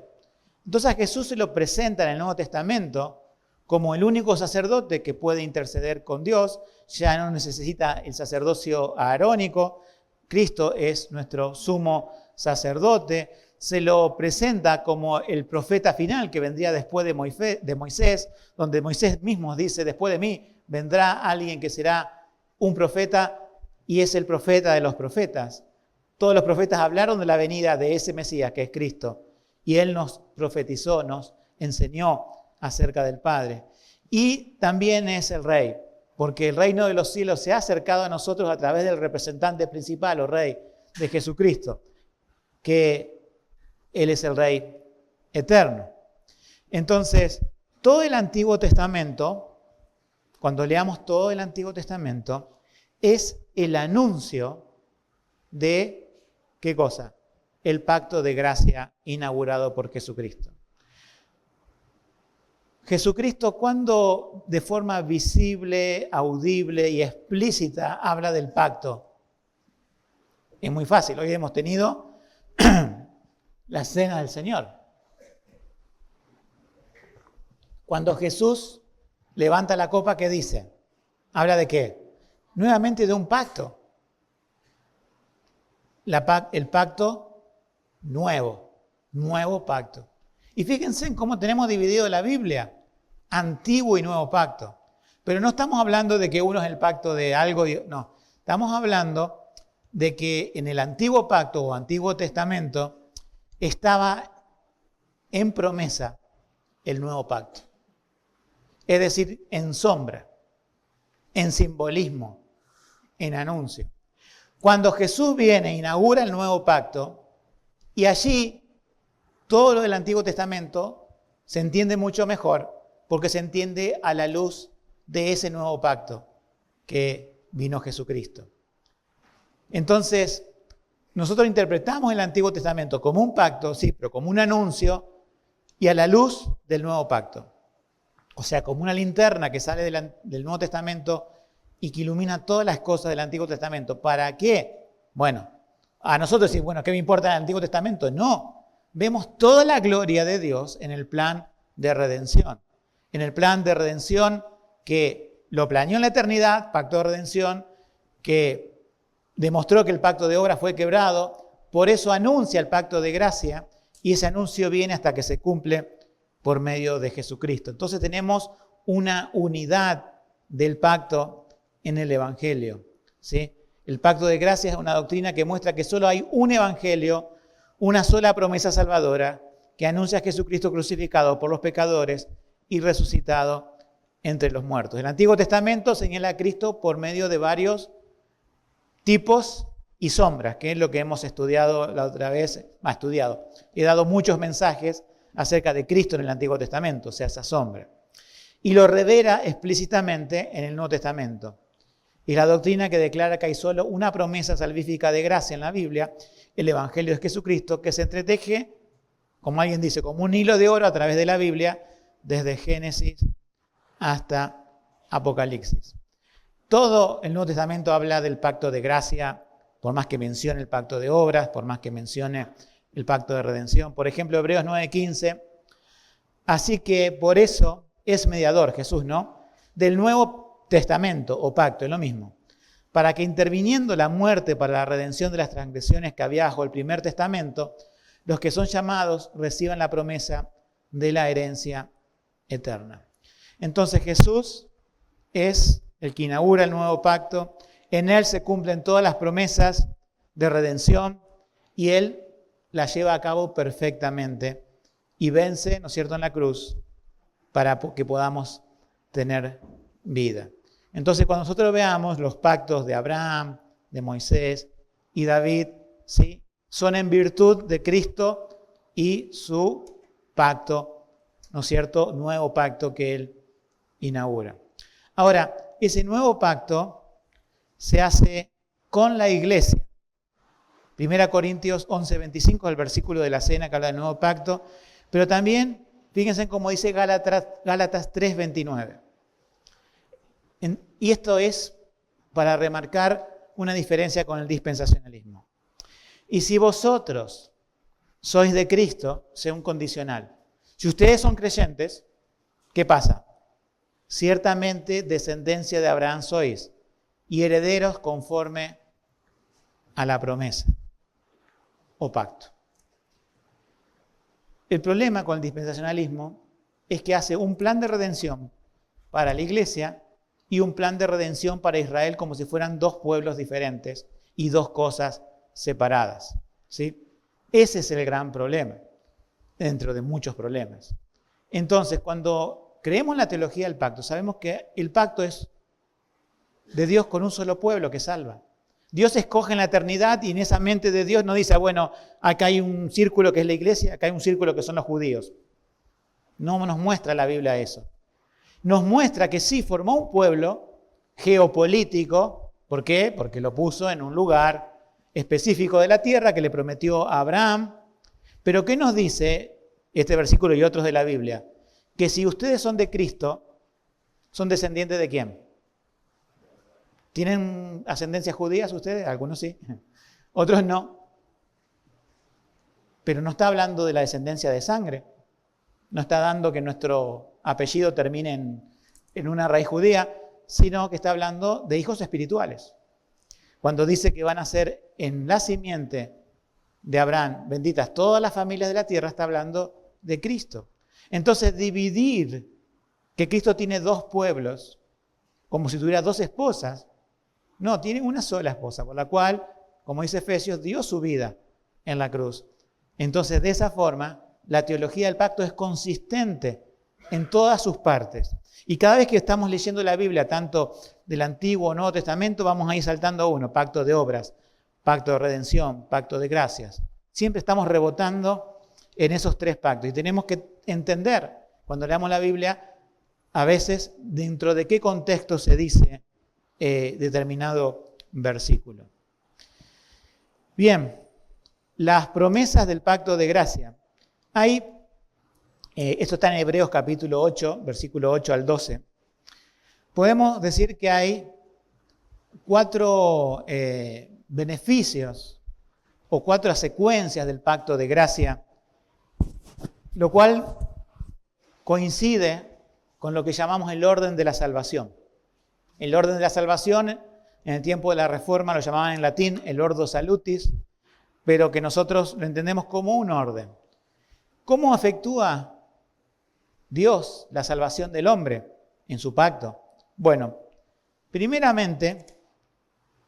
Entonces a Jesús se lo presenta en el Nuevo Testamento como el único sacerdote que puede interceder con Dios, ya no necesita el sacerdocio arónico, Cristo es nuestro sumo sacerdote, se lo presenta como el profeta final que vendría después de Moisés, donde Moisés mismo dice, después de mí vendrá alguien que será un profeta y es el profeta de los profetas. Todos los profetas hablaron de la venida de ese Mesías que es Cristo y Él nos profetizó, nos enseñó acerca del Padre. Y también es el Rey, porque el reino de los cielos se ha acercado a nosotros a través del representante principal o Rey de Jesucristo, que Él es el Rey eterno. Entonces, todo el Antiguo Testamento, cuando leamos todo el Antiguo Testamento, es el anuncio de, ¿qué cosa? El pacto de gracia inaugurado por Jesucristo. Jesucristo, cuando de forma visible, audible y explícita habla del pacto, es muy fácil. Hoy hemos tenido la cena del Señor. Cuando Jesús levanta la copa, ¿qué dice? ¿Habla de qué? Nuevamente de un pacto. El pacto nuevo pacto. Y fíjense en cómo tenemos dividido la Biblia, antiguo y nuevo pacto. Pero no estamos hablando de que uno es el pacto de algo, no. Estamos hablando de que en el antiguo pacto o antiguo testamento estaba en promesa el nuevo pacto. Es decir, en sombra, en simbolismo, en anuncio. Cuando Jesús viene e inaugura el nuevo pacto, y allí todo lo del Antiguo Testamento se entiende mucho mejor, porque se entiende a la luz de ese nuevo pacto que vino Jesucristo. Entonces, nosotros interpretamos el Antiguo Testamento como un pacto, sí, pero como un anuncio y a la luz del nuevo pacto. O sea, como una linterna que sale del Nuevo Testamento y que ilumina todas las cosas del Antiguo Testamento. ¿Para qué? Bueno, a nosotros decir, bueno, ¿qué me importa el Antiguo Testamento? No, vemos toda la gloria de Dios en el plan de redención. En el plan de redención que lo planeó en la eternidad, pacto de redención, que demostró que el pacto de obras fue quebrado, por eso anuncia el pacto de gracia y ese anuncio viene hasta que se cumple por medio de Jesucristo. Entonces tenemos una unidad del pacto en el Evangelio, ¿sí? El pacto de gracia es una doctrina que muestra que solo hay un Evangelio, una sola promesa salvadora que anuncia a Jesucristo crucificado por los pecadores y resucitado entre los muertos. El Antiguo Testamento señala a Cristo por medio de varios tipos y sombras, que es lo que hemos estudiado la otra vez, He dado muchos mensajes acerca de Cristo en el Antiguo Testamento, o sea, esa sombra. Y lo revela explícitamente en el Nuevo Testamento. Y la doctrina que declara que hay solo una promesa salvífica de gracia en la Biblia, el Evangelio de Jesucristo, que se entreteje, como alguien dice, como un hilo de oro a través de la Biblia, desde Génesis hasta Apocalipsis. Todo el Nuevo Testamento habla del pacto de gracia, por más que mencione el pacto de obras, por más que mencione el pacto de redención. Por ejemplo, Hebreos 9:15. Así que por eso es mediador, Jesús, ¿no? Del Nuevo Testamento o pacto, es lo mismo. Para que interviniendo la muerte para la redención de las transgresiones que había bajo el primer testamento, los que son llamados reciban la promesa de la herencia eterna. Entonces Jesús es el que inaugura el nuevo pacto. En él se cumplen todas las promesas de redención y él las lleva a cabo perfectamente y vence, ¿no es cierto?, en la cruz para que podamos tener vida. Entonces, cuando nosotros veamos los pactos de Abraham, de Moisés y David, ¿sí?, son en virtud de Cristo y su pacto, ¿no es cierto?, nuevo pacto que él inaugura. Ahora, ese nuevo pacto se hace con la iglesia. 1 Corintios 11:25, el versículo de la cena que habla del nuevo pacto, pero también, fíjense cómo dice Gálatas 3:29. Y esto es para remarcar una diferencia con el dispensacionalismo. Y si vosotros sois de Cristo, sea un condicional. Si ustedes son creyentes, ¿qué pasa? Ciertamente descendencia de Abraham sois y herederos conforme a la promesa o pacto. El problema con el dispensacionalismo es que hace un plan de redención para la iglesia y un plan de redención para Israel como si fueran dos pueblos diferentes y dos cosas separadas, ¿sí? Ese es el gran problema, dentro de muchos problemas. Entonces, cuando creemos en la teología del pacto, sabemos que el pacto es de Dios con un solo pueblo que salva. Dios escoge en la eternidad y en esa mente de Dios no dice, bueno, acá hay un círculo que es la iglesia, acá hay un círculo que son los judíos. No nos muestra la Biblia eso. Nos muestra que sí formó un pueblo geopolítico. ¿Por qué? Porque lo puso en un lugar específico de la tierra que le prometió a Abraham. Pero ¿qué nos dice este versículo y otros de la Biblia? Que si ustedes son de Cristo, ¿son descendientes de quién? ¿Tienen ascendencia judía ustedes? Algunos sí, otros no. Pero no está hablando de la descendencia de sangre. No está dando que nuestro apellido termine en una raíz judía, sino que está hablando de hijos espirituales. Cuando dice que van a ser en la simiente de Abraham benditas todas las familias de la tierra, está hablando de Cristo. Entonces, dividir que Cristo tiene dos pueblos, como si tuviera dos esposas, no, tiene una sola esposa, por la cual, como dice Efesios, dio su vida en la cruz. Entonces, de esa forma, la teología del pacto es consistente en todas sus partes. Y cada vez que estamos leyendo la Biblia, tanto del Antiguo o Nuevo Testamento, vamos a ir saltando a uno: pacto de obras, pacto de redención, pacto de gracias. Siempre estamos rebotando en esos tres pactos. Y tenemos que entender, cuando leamos la Biblia, a veces dentro de qué contexto se dice determinado versículo. Bien, las promesas del pacto de gracia. Ahí, esto está en Hebreos capítulo 8, versículo 8 al 12. Podemos decir que hay 4 beneficios o 4 secuencias del pacto de gracia, lo cual coincide con lo que llamamos el orden de la salvación. El orden de la salvación, en el tiempo de la Reforma lo llamaban en latín el ordo salutis, pero que nosotros lo entendemos como un orden. ¿Cómo efectúa Dios la salvación del hombre en su pacto? Bueno, primeramente,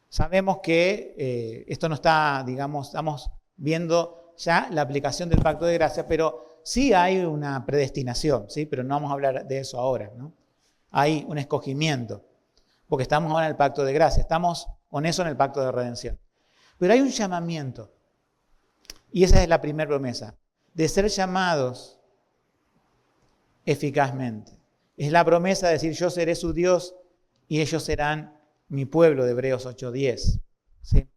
sabemos que esto no está, digamos, estamos viendo ya la aplicación del pacto de gracia, pero sí hay una predestinación, ¿sí? Pero no vamos a hablar de eso ahora, ¿no? Hay un escogimiento, porque estamos ahora en el pacto de gracia, estamos con eso en el pacto de redención. Pero hay un llamamiento, y esa es la primera promesa, de ser llamados eficazmente. Es la promesa de decir, yo seré su Dios y ellos serán mi pueblo, de Hebreos 8:10. ¿Sí?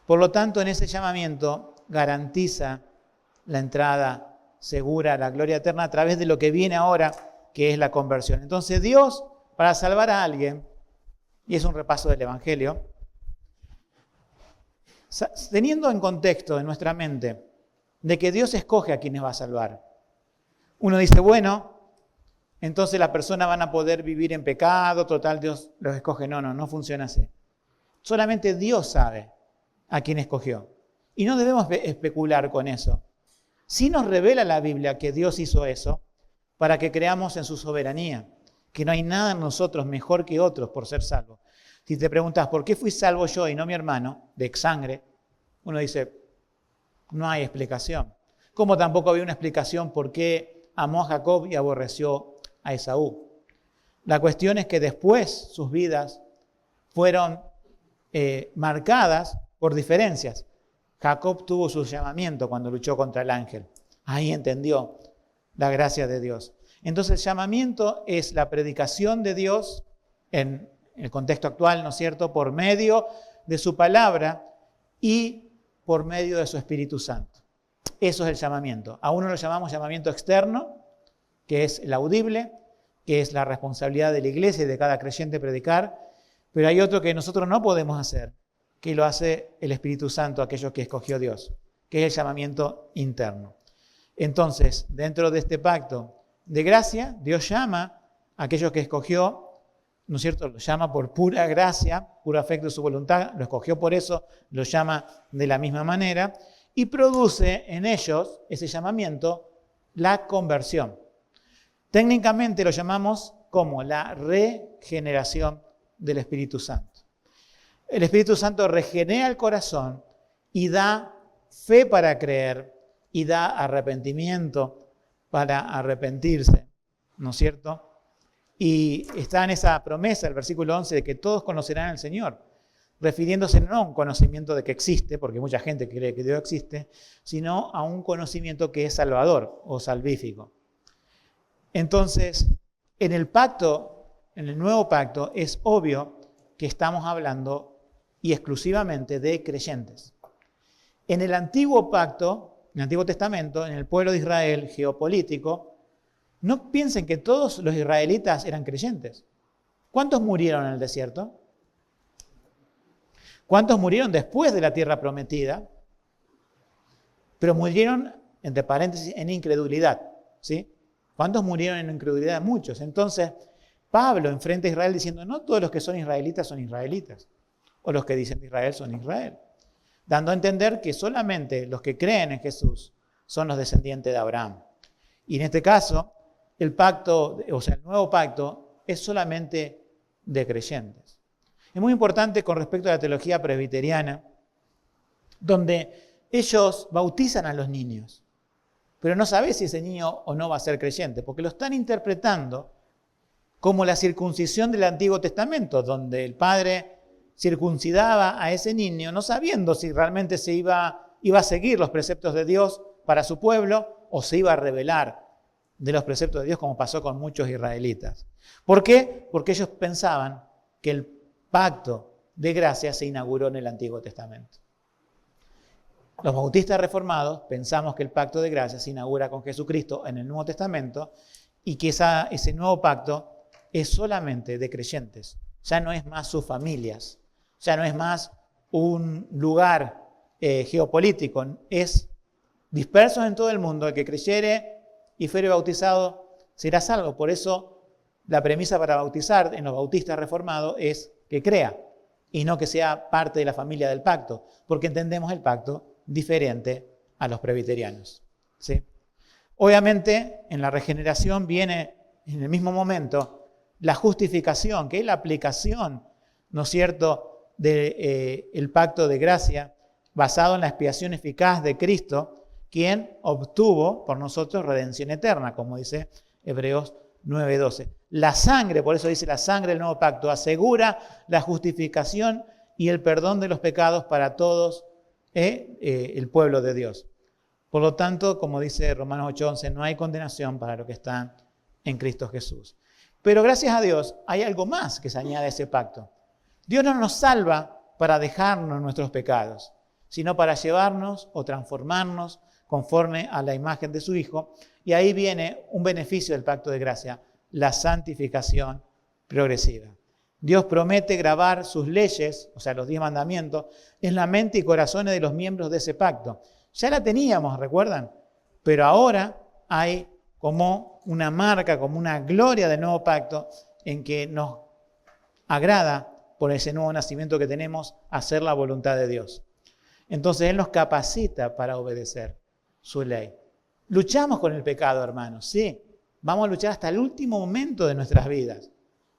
Por lo tanto, en ese llamamiento garantiza la entrada segura a la gloria eterna a través de lo que viene ahora, que es la conversión. Entonces Dios, para salvar a alguien, y es un repaso del Evangelio, teniendo en contexto en nuestra mente de que Dios escoge a quienes va a salvar. Uno dice, bueno, entonces las personas van a poder vivir en pecado, total, Dios los escoge. No funciona así. Solamente Dios sabe a quién escogió. Y no debemos especular con eso. Sí nos revela la Biblia que Dios hizo eso para que creamos en su soberanía, que no hay nada en nosotros mejor que otros por ser salvos. Si te preguntas, ¿por qué fui salvo yo y no mi hermano, de sangre? Uno dice, no hay explicación. Como tampoco había una explicación por qué amó a Jacob y aborreció a Esaú. La cuestión es que después sus vidas fueron marcadas por diferencias. Jacob tuvo su llamamiento cuando luchó contra el ángel. Ahí entendió la gracia de Dios. Entonces el llamamiento es la predicación de Dios en el contexto actual, ¿no es cierto?, por medio de su palabra y por medio de su Espíritu Santo. Eso es el llamamiento. A uno lo llamamos llamamiento externo, que es el audible, que es la responsabilidad de la iglesia y de cada creyente predicar, pero hay otro que nosotros no podemos hacer, que lo hace el Espíritu Santo, aquello que escogió Dios, que es el llamamiento interno. Entonces, dentro de este pacto de gracia, Dios llama a aquellos que escogió, ¿no es cierto? Lo llama por pura gracia, puro afecto de su voluntad, lo escogió por eso, lo llama de la misma manera y produce en ellos, ese llamamiento, la conversión. Técnicamente lo llamamos como la regeneración del Espíritu Santo. El Espíritu Santo regenera el corazón y da fe para creer y da arrepentimiento para arrepentirse, ¿no es cierto? Y está en esa promesa, el versículo 11, de que todos conocerán al Señor. refiriéndose no a un conocimiento de que existe, porque mucha gente cree que Dios existe, sino a un conocimiento que es salvador o salvífico. Entonces, en el pacto, en el nuevo pacto, es obvio que estamos hablando y exclusivamente de creyentes. En el antiguo pacto, en el Antiguo Testamento, en el pueblo de Israel geopolítico, no piensen que todos los israelitas eran creyentes. ¿Cuántos murieron en el desierto? ¿Cuántos murieron después de la tierra prometida? Pero murieron, entre paréntesis, en incredulidad, ¿sí? ¿Cuántos murieron en incredulidad? Muchos. Entonces, Pablo enfrenta a Israel diciendo, no todos los que son israelitas, o los que dicen de Israel son Israel, dando a entender que solamente los que creen en Jesús son los descendientes de Abraham. Y en este caso, el pacto, o sea, el nuevo pacto es solamente de creyentes. Es muy importante con respecto a la teología presbiteriana, donde ellos bautizan a los niños, pero no sabe si ese niño o no va a ser creyente, porque lo están interpretando como la circuncisión del Antiguo Testamento, donde el padre circuncidaba a ese niño, no sabiendo si realmente se iba a seguir los preceptos de Dios para su pueblo o se iba a rebelar de los preceptos de Dios, como pasó con muchos israelitas. ¿Por qué? Porque ellos pensaban que el pacto de gracia se inauguró en el Antiguo Testamento. Los bautistas reformados pensamos que el pacto de gracia se inaugura con Jesucristo en el Nuevo Testamento y que ese nuevo pacto es solamente de creyentes. Ya no es más sus familias, ya no es más un lugar geopolítico, es dispersos en todo el mundo. El que creyere y fuere bautizado será salvo. Por eso la premisa para bautizar en los bautistas reformados es que crea y no que sea parte de la familia del pacto, porque entendemos el pacto diferente a los presbiterianos, ¿sí? Obviamente, en la regeneración viene en el mismo momento la justificación, que es la aplicación, ¿no es cierto?, del pacto de gracia basado en la expiación eficaz de Cristo, quien obtuvo por nosotros redención eterna, como dice Hebreos 9:12. La sangre, por eso dice la sangre del nuevo pacto, asegura la justificación y el perdón de los pecados para todos el pueblo de Dios. Por lo tanto, como dice Romanos 8:11, no hay condenación para los que están en Cristo Jesús. Pero gracias a Dios hay algo más que se añade a ese pacto. Dios no nos salva para dejarnos nuestros pecados, sino para llevarnos o transformarnos conforme a la imagen de su Hijo. Y ahí viene un beneficio del pacto de gracia, la santificación progresiva. Dios promete grabar sus leyes, o sea, los 10 mandamientos, en la mente y corazones de los miembros de ese pacto. Ya la teníamos, ¿recuerdan? Pero ahora hay como una marca, como una gloria del nuevo pacto en que nos agrada por ese nuevo nacimiento que tenemos hacer la voluntad de Dios. Entonces Él nos capacita para obedecer su ley. Luchamos con el pecado, hermanos, sí. Vamos a luchar hasta el último momento de nuestras vidas.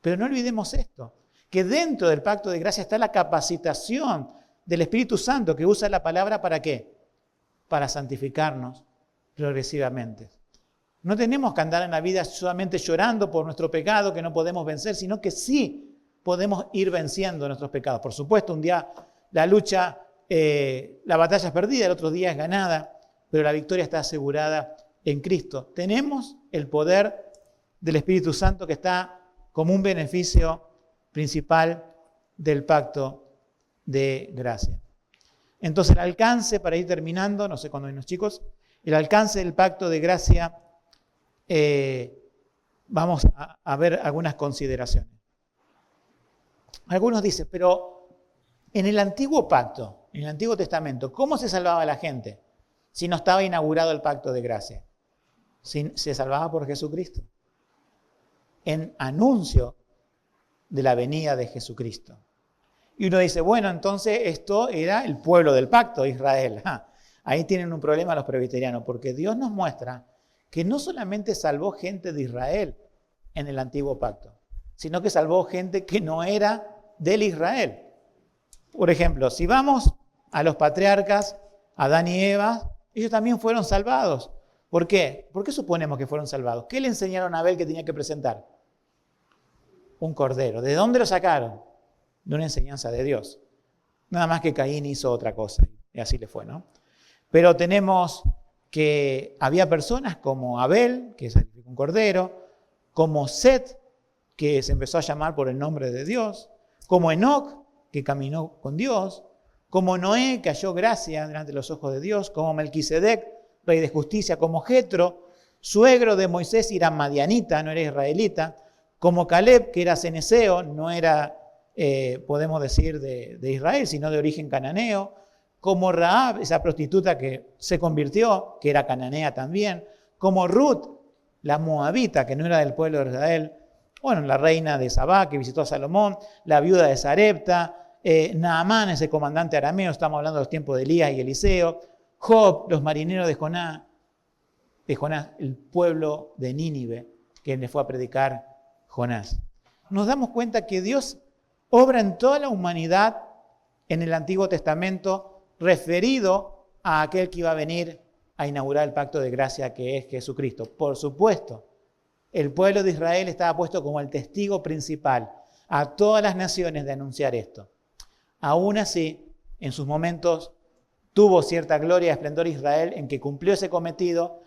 Pero no olvidemos esto, que dentro del pacto de gracia está la capacitación del Espíritu Santo, que usa la palabra ¿para qué? Para santificarnos progresivamente. No tenemos que andar en la vida solamente llorando por nuestro pecado que no podemos vencer, sino que sí podemos ir venciendo nuestros pecados. Por supuesto, un día la lucha, la batalla es perdida, el otro día es ganada, pero la victoria está asegurada en Cristo. Tenemos el poder del Espíritu Santo que está como un beneficio principal del pacto de gracia. Entonces el alcance, para ir terminando, no sé cuándo ven los chicos, el alcance del pacto de gracia, vamos a ver algunas consideraciones. Algunos dicen, pero en el antiguo pacto, en el Antiguo Testamento, ¿cómo se salvaba la gente si no estaba inaugurado el pacto de gracia? Se salvaba por Jesucristo, en anuncio de la venida de Jesucristo. Y uno dice, bueno, entonces esto era el pueblo del pacto, Israel. Ahí tienen un problema los presbiterianos, porque Dios nos muestra que no solamente salvó gente de Israel en el antiguo pacto, sino que salvó gente que no era del Israel. Por ejemplo, si vamos a los patriarcas, Adán y Eva, ellos también fueron salvados. ¿Por qué? ¿Por qué suponemos que fueron salvados? ¿Qué le enseñaron a Abel que tenía que presentar? Un cordero. ¿De dónde lo sacaron? De una enseñanza de Dios. Nada más que Caín hizo otra cosa y así le fue, ¿no? Pero tenemos que había personas como Abel, que sacrificó un cordero, como Set, que se empezó a llamar por el nombre de Dios, como Enoc, que caminó con Dios, como Noé, que halló gracia delante de los ojos de Dios, como Melquisedec, rey de justicia, como Jetro, suegro de Moisés, y era madianita, no era israelita, como Caleb, que era ceneseo, no era, podemos decir, de Israel, sino de origen cananeo, como Rahab, esa prostituta que se convirtió, que era cananea también, como Ruth, la moabita, que no era del pueblo de Israel, bueno, la reina de Sabá, que visitó a Salomón, la viuda de Sarepta, Naamán, ese comandante arameo, estamos hablando de los tiempos de Elías y Eliseo, Job, los marineros de Jonás, el pueblo de Nínive, que le fue a predicar Jonás. Nos damos cuenta que Dios obra en toda la humanidad en el Antiguo Testamento, referido a aquel que iba a venir a inaugurar el pacto de gracia, que es Jesucristo. Por supuesto, el pueblo de Israel estaba puesto como el testigo principal a todas las naciones de anunciar esto. Aún así, en sus momentos tuvo cierta gloria y esplendor Israel en que cumplió ese cometido,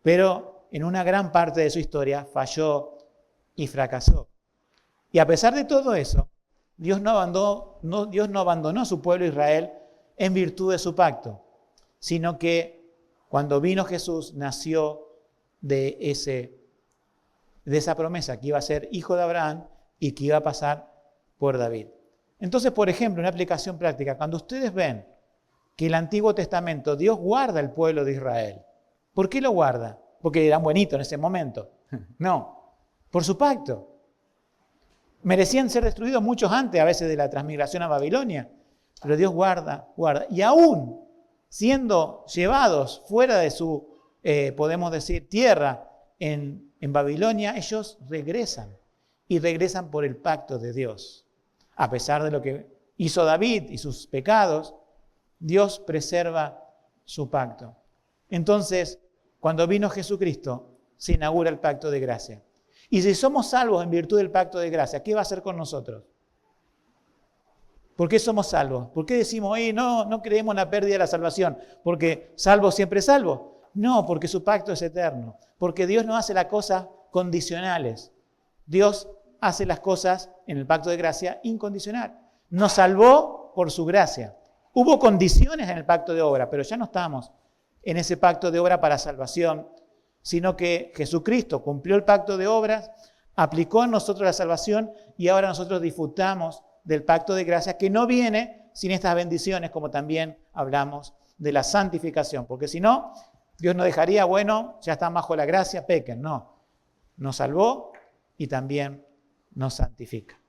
pero en una gran parte de su historia falló y fracasó. Y a pesar de todo eso, Dios no abandonó a su pueblo Israel en virtud de su pacto, sino que cuando vino Jesús nació de esa promesa que iba a ser hijo de Abraham y que iba a pasar por David. Entonces, por ejemplo, una aplicación práctica, cuando ustedes ven que el Antiguo Testamento, Dios guarda el pueblo de Israel, ¿por qué lo guarda? Porque eran buenitos en ese momento. No, por su pacto. Merecían ser destruidos muchos antes, a veces, de la transmigración a Babilonia, pero Dios guarda. Y aún siendo llevados fuera de su, podemos decir, tierra en Babilonia, ellos regresan y regresan por el pacto de Dios. A pesar de lo que hizo David y sus pecados, Dios preserva su pacto. Entonces, cuando vino Jesucristo, se inaugura el pacto de gracia. Y si somos salvos en virtud del pacto de gracia, ¿qué va a hacer con nosotros? ¿Por qué somos salvos? ¿Por qué decimos, no creemos en la pérdida de la salvación? Porque salvo siempre salvo. No, porque su pacto es eterno. Porque Dios no hace las cosas condicionales. Dios hace las cosas en el pacto de gracia incondicional. Nos salvó por su gracia. Hubo condiciones en el pacto de obra, pero ya no estamos en ese pacto de obra para salvación, sino que Jesucristo cumplió el pacto de obras, aplicó en nosotros la salvación y ahora nosotros disfrutamos del pacto de gracia que no viene sin estas bendiciones, como también hablamos de la santificación, porque si no, Dios no dejaría, ya están bajo la gracia, pequen. No, nos salvó y también nos santifica.